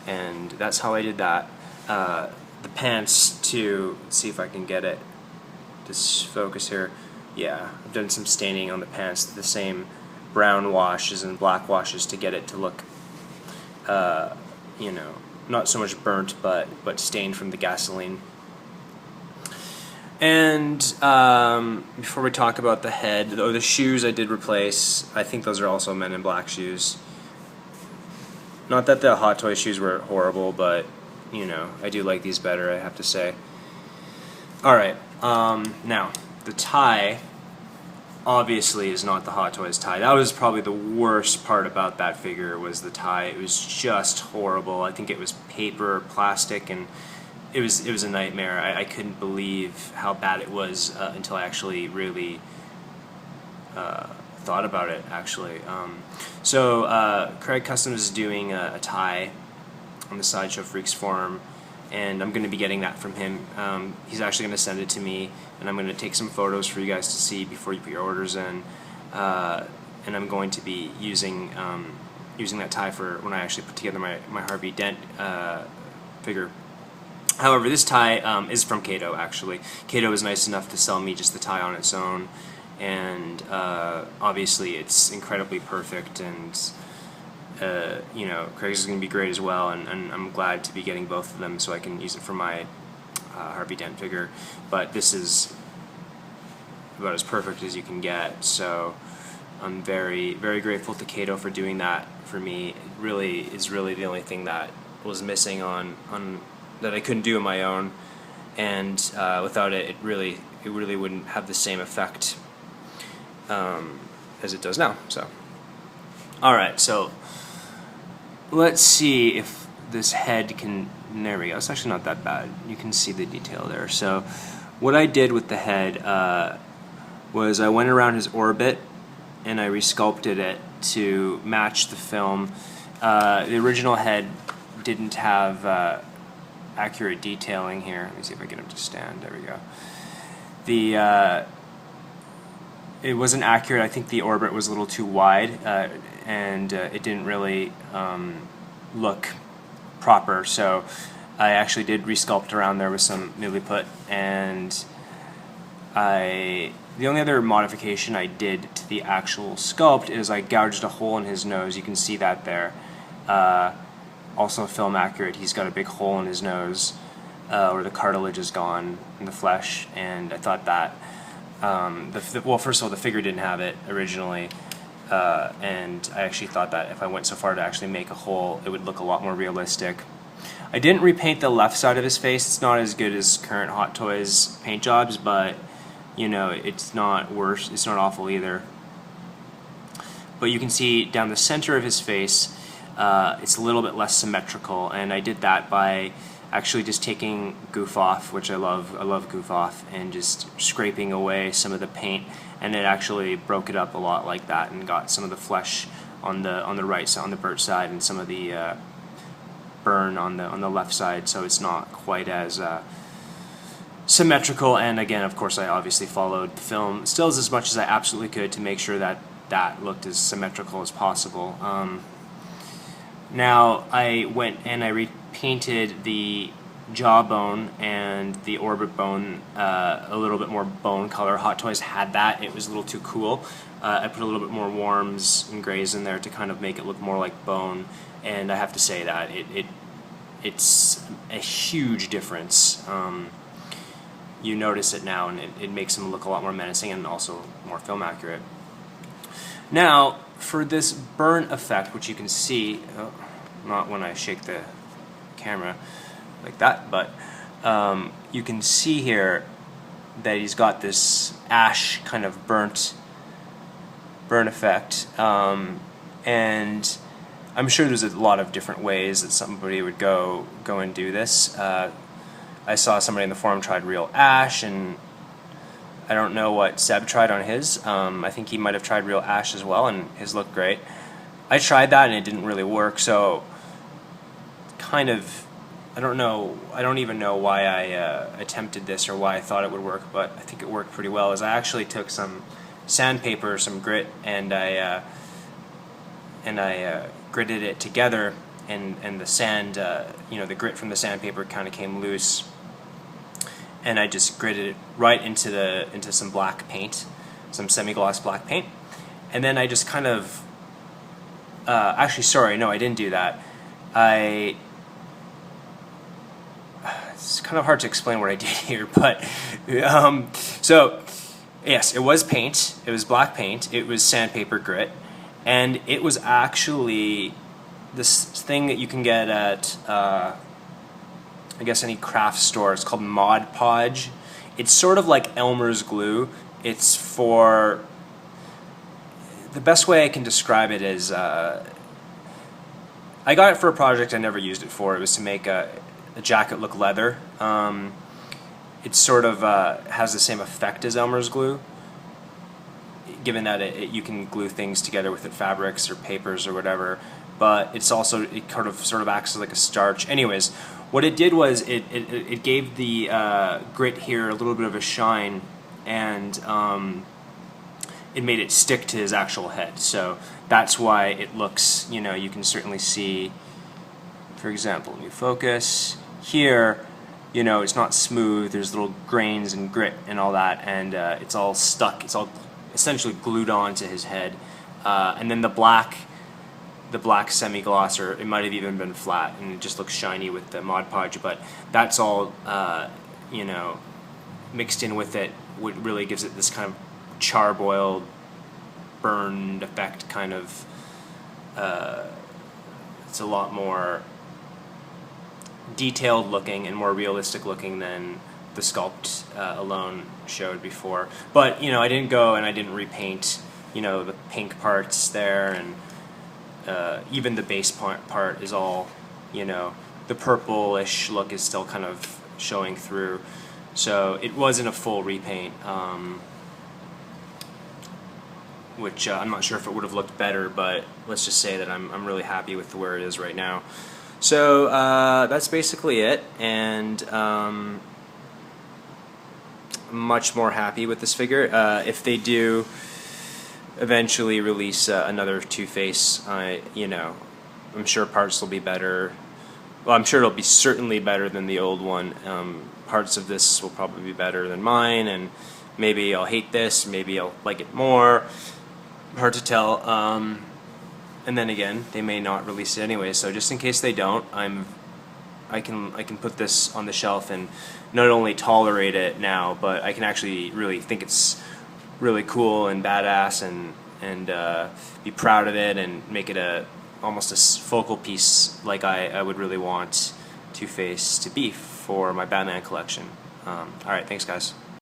and that's how I did that. The pants too, let's see if I can get it to focus here. Yeah, I've done some staining on the pants, the same brown washes and black washes to get it to look, you know, not so much burnt, but stained from the gasoline. And before we talk about the head, the shoes I did replace. I think those are also Men in Black shoes. Not that the Hot Toys shoes were horrible, but you know, I do like these better, I have to say. Alright, now, the tie obviously is not the Hot Toys tie. That was probably the worst part about that figure, was the tie. It was just horrible. I think it was paper, plastic, and it was a nightmare. I couldn't believe how bad it was until I actually really thought about it, actually. So Craig Customs is doing a tie on the Sideshow Freaks forum, and I'm going to be getting that from him. He's actually going to send it to me, and I'm going to take some photos for you guys to see before you put your orders in. And I'm going to be using that tie for when I actually put together my Harvey Dent figure. However, this tie is from Kato, actually. Kato was nice enough to sell me just the tie on its own, and obviously it's incredibly perfect, and you know, Craig's is going to be great as well, and I'm glad to be getting both of them so I can use it for my Harvey Dent figure. But this is about as perfect as you can get, so I'm very, very grateful to Kato for doing that for me. It really is really the only thing that was missing on that I couldn't do on my own, and without it, it really wouldn't have the same effect as it does now. So, all right, so let's see if this head can. There we go. It's actually not that bad. You can see the detail there. So, what I did with the head was I went around his orbit and I resculpted it to match the film. The original head didn't have accurate detailing here. Let me see if I can get him to stand. There we go. It wasn't accurate. I think the orbit was a little too wide, and it didn't really look proper. So I actually did resculpt around there with some Milliput, and the only other modification I did to the actual sculpt is I gouged a hole in his nose. You can see that there. Also film accurate. He's got a big hole in his nose where the cartilage is gone in the flesh, and I thought that well, first of all, the figure didn't have it originally, and I actually thought that if I went so far to actually make a hole, it would look a lot more realistic. I didn't repaint the left side of his face. It's not as good as current Hot Toys paint jobs, but you know, it's not worse. It's not awful either. But you can see down the center of his face, it's a little bit less symmetrical, and I did that by actually just taking goof off, which I love goof off, and just scraping away some of the paint, and it actually broke it up a lot like that, and got some of the flesh on the right side, on the burnt side, and some of the burn on the left side, so it's not quite as symmetrical. And again, of course, I obviously followed the film stills as much as I absolutely could to make sure that that looked as symmetrical as possible. Now I went and I repainted the jawbone and the orbit bone a little bit more bone color. Hot Toys had that. It was a little too cool. I put a little bit more warms and grays in there to kind of make it look more like bone, and I have to say that it's a huge difference. You notice it now, and it makes him look a lot more menacing and also more film accurate. Now, for this burn effect, which you can see, not when I shake the camera like that, but you can see here that he's got this ash kind of burn effect, and I'm sure there's a lot of different ways that somebody would go and do this. I saw somebody in the forum tried real ash, and I don't know what Seb tried on his. I think he might have tried real ash as well, and his looked great. I tried that and it didn't really work, so kind of, I don't even know why I attempted this or why I thought it would work, but I think it worked pretty well. As I actually took some sandpaper, some grit, and I gritted it together and the sand, you know, the grit from the sandpaper kind of came loose, and I just gritted it right into some black paint, some semi-gloss black paint, and then I just kind of actually, sorry, no, I didn't do that. It's kind of hard to explain what I did here, but so yes, it was paint. It was black paint. It was sandpaper grit, and it was actually this thing that you can get at I guess any craft store. It's called Mod Podge. It's sort of like Elmer's glue. It's for, the best way I can describe it is, I got it for a project I never used it for. It was to make a jacket look leather. It sort of has the same effect as Elmer's glue, given that you can glue things together with it, fabrics or papers or whatever, but it's also, it sort of acts like a starch. Anyways, what it did was it gave the grit here a little bit of a shine, and it made it stick to his actual head. So that's why it looks, you know, you can certainly see, for example, let me focus here, you know, it's not smooth, there's little grains and grit and all that, and it's all stuck, it's all essentially glued on to his head. And then the black semi-gloss, or it might have even been flat, and it just looks shiny with the Mod Podge, but that's all, you know, mixed in with it, what really gives it this kind of charboiled, burned effect, kind of, it's a lot more detailed looking and more realistic looking than the sculpt alone showed before. But, you know, I didn't go and I didn't repaint, you know, the pink parts there, and even the base part is all, you know, the purplish look is still kind of showing through. So it wasn't a full repaint, which I'm not sure if it would have looked better, but let's just say that I'm really happy with where it is right now. So that's basically it, and much more happy with this figure. If they do eventually release another Two-Face, you know, I'm sure parts will be better. Well, I'm sure it'll be certainly better than the old one. Parts of this will probably be better than mine, and maybe I'll hate this, maybe I'll like it more. Hard to tell. And then again, they may not release it anyway. So just in case they don't, I can put this on the shelf and not only tolerate it now, but I can actually really think it's really cool and badass, and be proud of it and make it almost a focal piece, like I would really want Two-Face to be for my Batman collection. Alright, thanks guys.